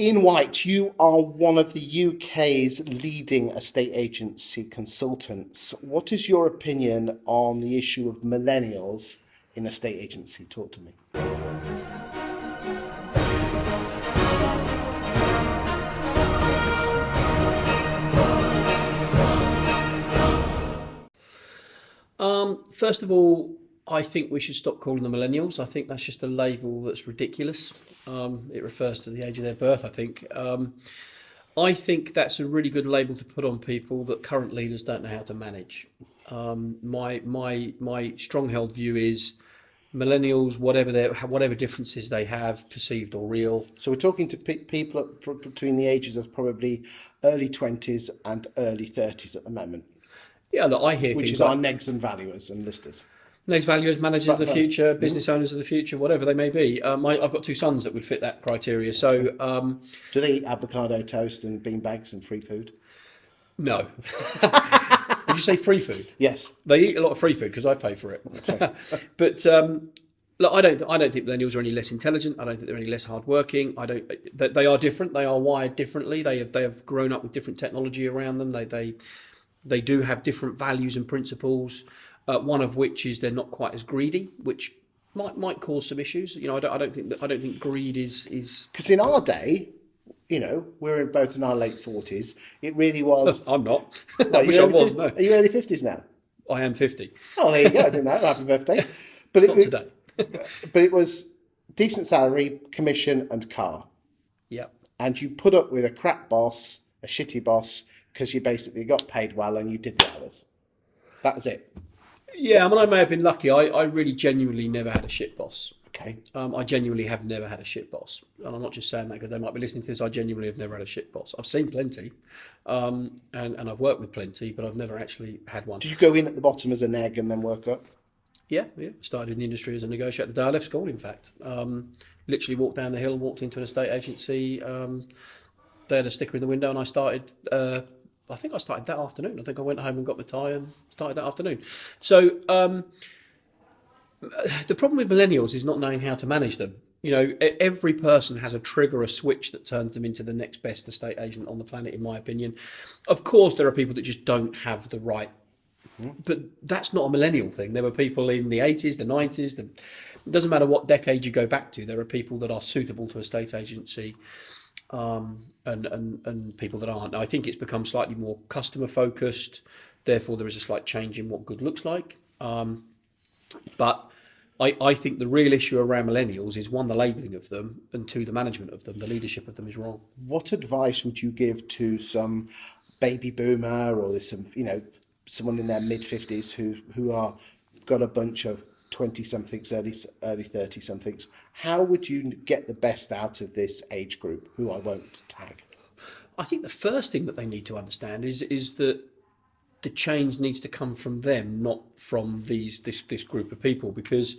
Iain White, you are one of the UK's leading estate agency consultants. What is your opinion on the issue of millennials in estate agency? Talk to me. First of all, I think we should stop calling them millennials. I think that's just a label that's ridiculous. It refers to the age of their birth, I think. I think that's a really good label to put on people that current leaders don't know how to manage. My strong held view is millennials, whatever differences they have, perceived or real. So we're talking to people between the ages of probably early 20s and early 30s at the moment. Yeah, look, I hear which things is like our negs and valuers and listers. next valuers, managers of the future, business owners of the future, whatever they may be. I've got two sons that would fit that criteria. So, do they eat avocado toast and beanbags and free food? No. Did you say free food? Yes. They eat a lot of free food because I pay for it. Okay. But look, I don't think millennials are any less intelligent. I don't think they're any less hardworking. They are different. They are wired differently. They have grown up with different technology around them. They do have different values and principles. One of which is they're not quite as greedy, which might cause some issues. I don't think greed is because in our day, we're both in our late 40s. It really was. I'm not. Well, I wish I was. No. Are you early 50s now? I am 50. Oh, there you go. I didn't know. Happy birthday. But not today. But it was decent salary, commission, and car. Yeah. And you put up with a crap boss, a shitty boss, because you basically got paid well and you did the hours. That was it. Yeah, I may have been lucky. I really genuinely never had a shit boss. Okay. I genuinely have never had a shit boss. And I'm not just saying that because they might be listening to this. I genuinely have never had a shit boss. I've seen plenty, and I've worked with plenty, but I've never actually had one. Did you go in at the bottom as a neg and then work up? Yeah. Started in the industry as a negotiator. The day I left school, in fact. Literally walked down the hill, walked into an estate agency. They had a sticker in the window and I started... I think I started that afternoon. I think I went home and got my tie and started that afternoon. So the problem with millennials is not knowing how to manage them. Every person has a trigger, a switch that turns them into the next best estate agent on the planet, in my opinion. Of course, there are people that just don't have the right... But that's not a millennial thing. There were people in the 80s, the 90s. It doesn't matter what decade you go back to. There are people that are suitable to estate agency. And people that aren't. I think it's become slightly more customer focused. Therefore, there is a slight change in what good looks like. But I think the real issue around millennials is one, the labelling of them, and two, the management of them. The leadership of them is wrong. What advice would you give to some baby boomer or there's some, someone in their mid 50s who are got a bunch of 20-somethings, early 30-somethings. How would you get the best out of this age group, who I won't tag? I think the first thing that they need to understand is that the change needs to come from them, not from this group of people, because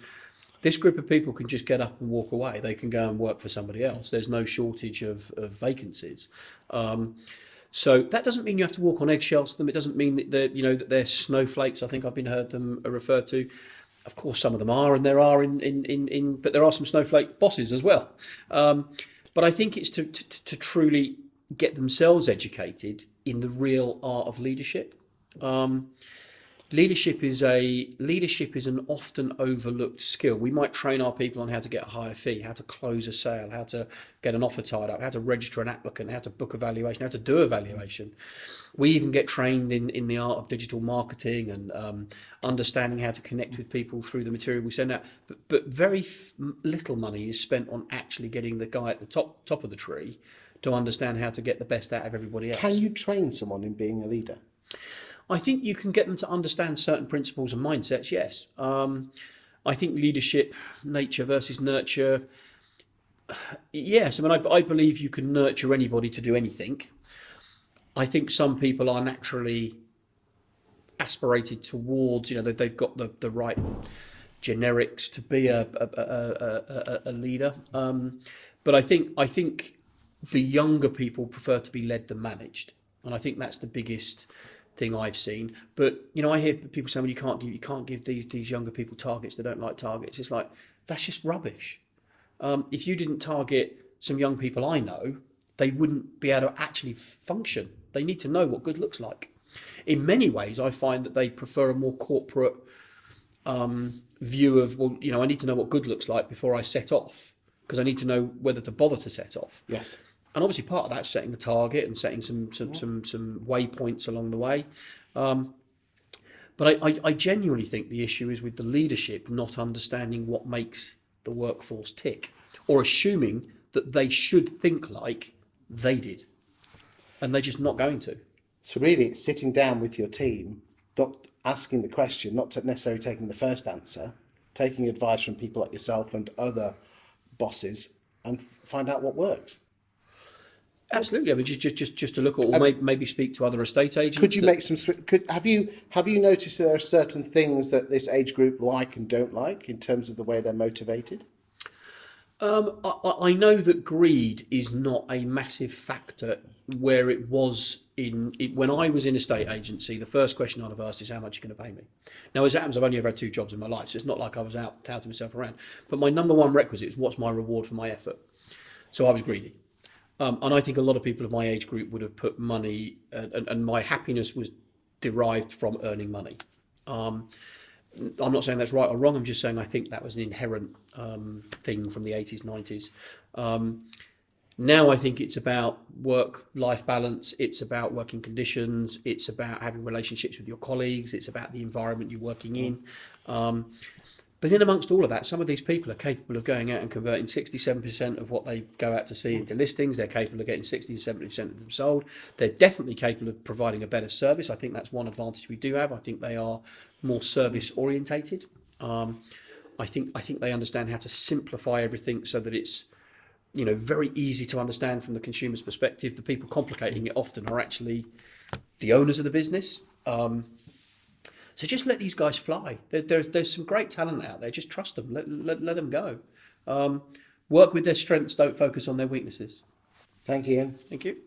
this group of people can just get up and walk away. They can go and work for somebody else. There's no shortage of vacancies. So that doesn't mean you have to walk on eggshells to them. It doesn't mean that they're snowflakes. I think I've been heard them referred to. Of course, some of them are, and there are but there are some snowflake bosses as well. But I think it's to truly get themselves educated in the real art of leadership. Leadership is an often overlooked skill. We might train our people on how to get a higher fee, how to close a sale, how to get an offer tied up, how to register an applicant, how to book a valuation, how to do a valuation. We even get trained in the art of digital marketing and understanding how to connect with people through the material we send out. But very little money is spent on actually getting the guy at the top of the tree to understand how to get the best out of everybody else. Can you train someone in being a leader? I think you can get them to understand certain principles and mindsets, yes. I think leadership, nature versus nurture, yes. I mean, I believe you can nurture anybody to do anything. I think some people are naturally aspirated towards, that they've got the right generics to be a leader. But I think the younger people prefer to be led than managed. And I think that's the biggest thing I've seen. But I hear people saying, well, you can't give these younger people targets. They don't like targets. It's like, that's just rubbish. If you didn't target some young people I know, they wouldn't be able to actually function. They need to know what good looks like. In many ways, I find that they prefer a more corporate view of, well, I need to know what good looks like before I set off, because I need to know whether to bother to set off. Yes. And obviously part of that's setting a target and setting some waypoints along the way. But I genuinely think the issue is with the leadership not understanding what makes the workforce tick, or assuming that they should think like they did, and they're just not going to. So really, it's sitting down with your team, not asking the question, not necessarily taking the first answer, taking advice from people like yourself and other bosses, and find out what works. Absolutely. I mean, just to look at, or maybe speak to other estate agents. Could you make some? Have you noticed there are certain things that this age group like and don't like in terms of the way they're motivated? I know that greed is not a massive factor where it was when I was in a estate agency. The first question I'd have asked is, how much are you going to pay me? Now, as it happens, I've only ever had 2 jobs in my life, so it's not like I was out touting myself around. But my number one requisite is, what's my reward for my effort? So I was greedy. And I think a lot of people of my age group would have put money, and my happiness was derived from earning money. I'm not saying that's right or wrong. I'm just saying I think that was an inherent thing from the 80s, 90s. Now I think it's about work-life balance. It's about working conditions. It's about having relationships with your colleagues. It's about the environment you're working in. But in amongst all of that, some of these people are capable of going out and converting 67% of what they go out to see into listings. They're capable of getting 60 to 70% of them sold. They're definitely capable of providing a better service. I think that's one advantage we do have. I think they are more service orientated. I think they understand how to simplify everything so that it's very easy to understand from the consumer's perspective. The people complicating it often are actually the owners of the business. So just let these guys fly. There's some great talent out there. Just trust them. Let them go. Work with their strengths. Don't focus on their weaknesses. Thank you, Ian. Thank you.